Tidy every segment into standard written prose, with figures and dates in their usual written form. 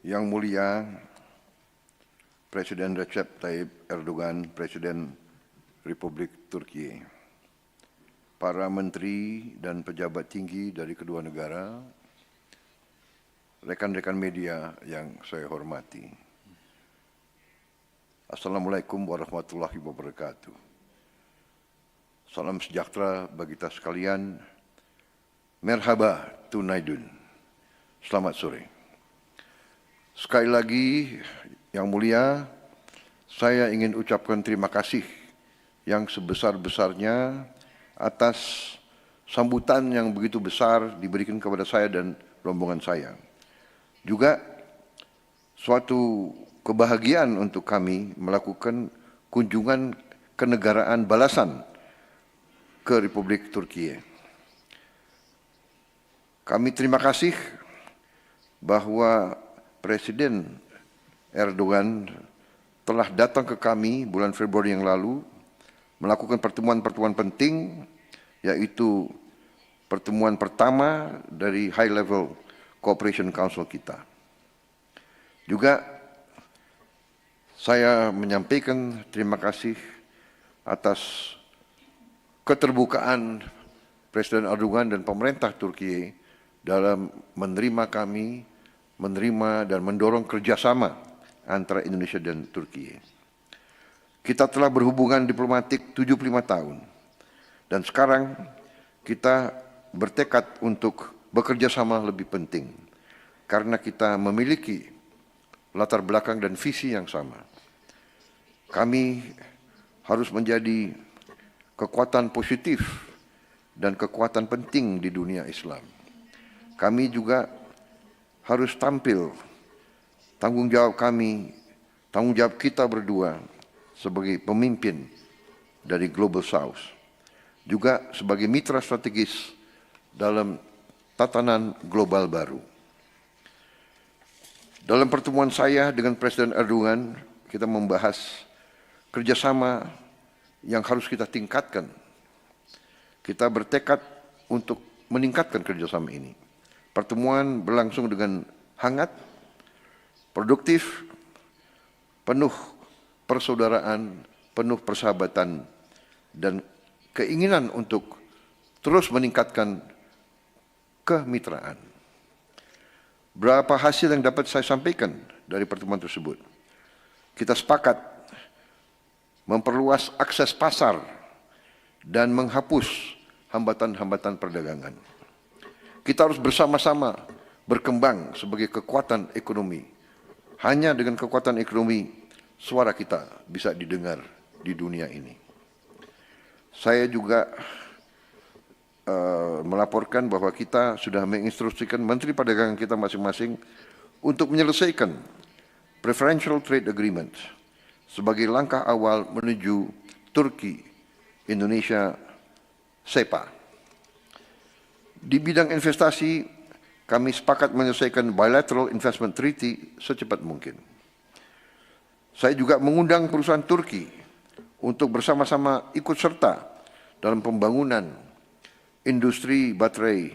Yang Mulia Presiden Recep Tayyip Erdogan, Presiden Republik Turki, para menteri dan pejabat tinggi dari kedua negara, rekan-rekan media yang saya hormati. Assalamualaikum warahmatullahi wabarakatuh. Salam sejahtera bagi kita sekalian. Merhaba tunaidun. Selamat sore. Sekali lagi, Yang Mulia, saya ingin ucapkan terima kasih yang sebesar-besarnya atas sambutan yang begitu besar diberikan kepada saya dan rombongan saya. Juga suatu kebahagiaan untuk kami melakukan kunjungan kenegaraan balasan ke Republik Turki. Kami terima kasih bahwa Presiden Erdogan telah datang ke kami bulan Februari yang lalu melakukan pertemuan-pertemuan penting, yaitu pertemuan pertama dari High Level Cooperation Council kita. Juga saya menyampaikan terima kasih atas keterbukaan Presiden Erdogan dan pemerintah Turki dalam menerima kami, menerima dan mendorong kerjasama antara Indonesia dan Turki. Kita telah berhubungan diplomatik 75 tahun dan sekarang kita bertekad untuk bekerja sama lebih penting karena kita memiliki latar belakang dan visi yang sama. Kami harus menjadi kekuatan positif dan kekuatan penting di dunia Islam. Kami juga harus tampil tanggung jawab kami, tanggung jawab kita berdua sebagai pemimpin dari Global South, juga sebagai mitra strategis dalam tatanan global baru. Dalam pertemuan saya dengan Presiden Erdogan, kita membahas kerjasama yang harus kita tingkatkan. Kita bertekad untuk meningkatkan kerjasama ini. Pertemuan berlangsung dengan hangat, produktif, penuh persaudaraan, penuh persahabatan, dan keinginan untuk terus meningkatkan kemitraan. Berapa hasil yang dapat saya sampaikan dari pertemuan tersebut? Kita sepakat memperluas akses pasar dan menghapus hambatan-hambatan perdagangan. Kita harus bersama-sama berkembang sebagai kekuatan ekonomi. Hanya dengan kekuatan ekonomi, suara kita bisa didengar di dunia ini. Saya juga melaporkan bahwa kita sudah menginstruksikan Menteri Perdagangan kita masing-masing untuk menyelesaikan Preferential Trade Agreement sebagai langkah awal menuju Turki, Indonesia, SEPA. Di bidang investasi, kami sepakat menyelesaikan Bilateral Investment Treaty secepat mungkin. Saya juga mengundang perusahaan Turki untuk bersama-sama ikut serta dalam pembangunan industri baterai,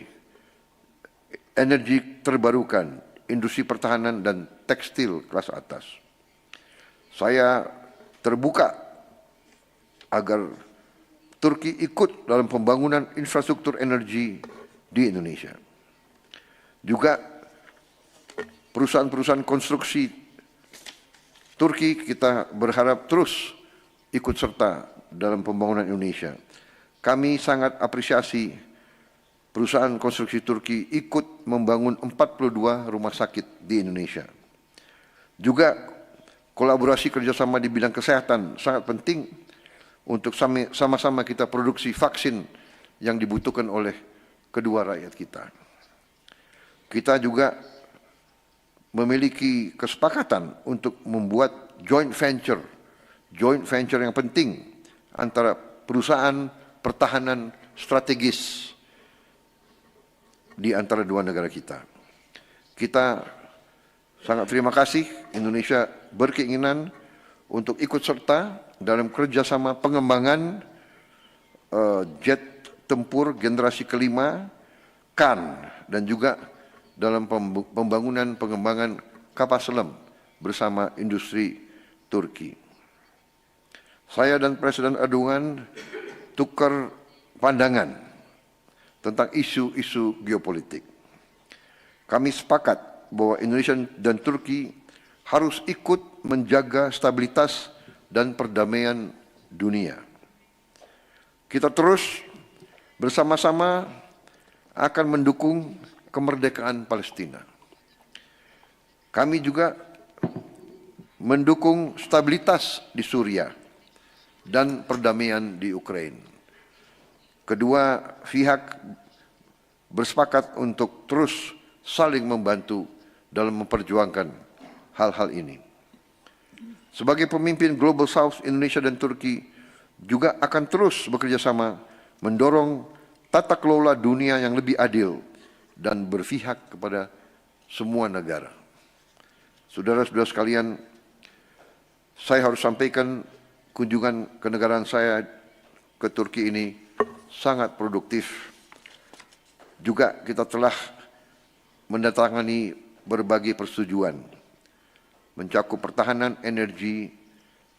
energi terbarukan, industri pertahanan dan tekstil kelas atas. Saya terbuka agar Turki ikut dalam pembangunan infrastruktur energi di Indonesia. Juga perusahaan-perusahaan konstruksi Turki kita berharap terus ikut serta dalam pembangunan Indonesia. Kami sangat apresiasi perusahaan konstruksi Turki ikut membangun 42 rumah sakit di Indonesia. Juga kolaborasi kerjasama di bidang kesehatan sangat penting untuk sama-sama kita produksi vaksin yang dibutuhkan oleh kedua rakyat kita. Kita juga memiliki kesepakatan untuk membuat joint venture yang penting antara perusahaan pertahanan strategis di antara dua negara kita. Kita sangat terima kasih Indonesia berkeinginan untuk ikut serta dalam kerjasama pengembangan jet tempur generasi kelima, KAN, dan juga dalam pengembangan kapal selam bersama industri Turki. Saya dan Presiden Erdogan tukar pandangan tentang isu-isu geopolitik. Kami sepakat bahwa Indonesia dan Turki harus ikut menjaga stabilitas dan perdamaian dunia. Kita terus bersama-sama akan mendukung kemerdekaan Palestina. Kami juga mendukung stabilitas di Suriah dan perdamaian di Ukraina. Kedua pihak bersepakat untuk terus saling membantu dalam memperjuangkan hal-hal ini. Sebagai pemimpin Global South, Indonesia dan Turki juga akan terus bekerja sama mendorong tata kelola dunia yang lebih adil dan berpihak kepada semua negara. Saudara-saudara sekalian, saya harus sampaikan kunjungan kenegaraan saya ke Turki ini sangat produktif. Juga kita telah mendatangani berbagai persetujuan, mencakup pertahanan, energi,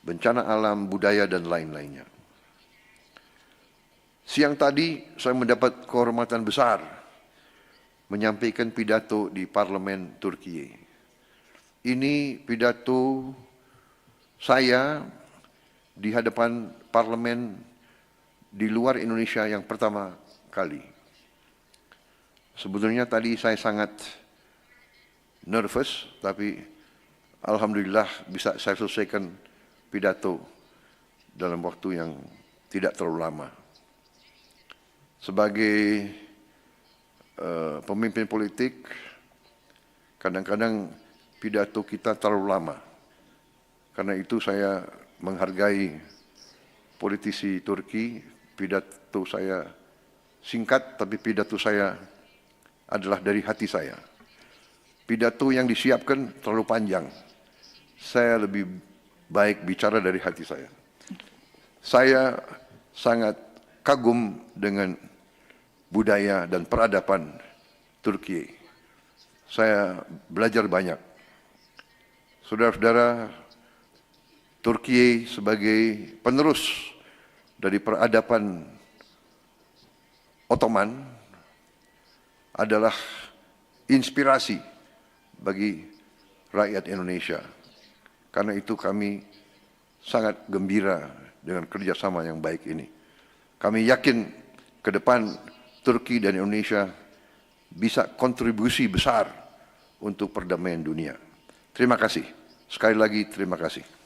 bencana alam, budaya, dan lain-lainnya. Siang tadi saya mendapat kehormatan besar menyampaikan pidato di parlemen Turki. Ini pidato saya di hadapan parlemen di luar Indonesia yang pertama kali. Sebetulnya tadi saya sangat nervous, tapi alhamdulillah bisa saya selesaikan pidato dalam waktu yang tidak terlalu lama. Sebagai pemimpin politik, kadang-kadang pidato kita terlalu lama. Karena itu saya menghargai politisi Turki, pidato saya singkat, tapi pidato saya adalah dari hati saya. Pidato yang disiapkan terlalu panjang. Saya lebih baik bicara dari hati saya. Saya sangat kagum dengan budaya dan peradaban Turki. Saya belajar banyak. Saudara-saudara, Turki sebagai penerus dari peradaban Ottoman adalah inspirasi bagi rakyat Indonesia. Karena itu kami sangat gembira dengan kerjasama yang baik ini. Kami yakin ke depan Turki dan Indonesia bisa kontribusi besar untuk perdamaian dunia. Terima kasih. Sekali lagi terima kasih.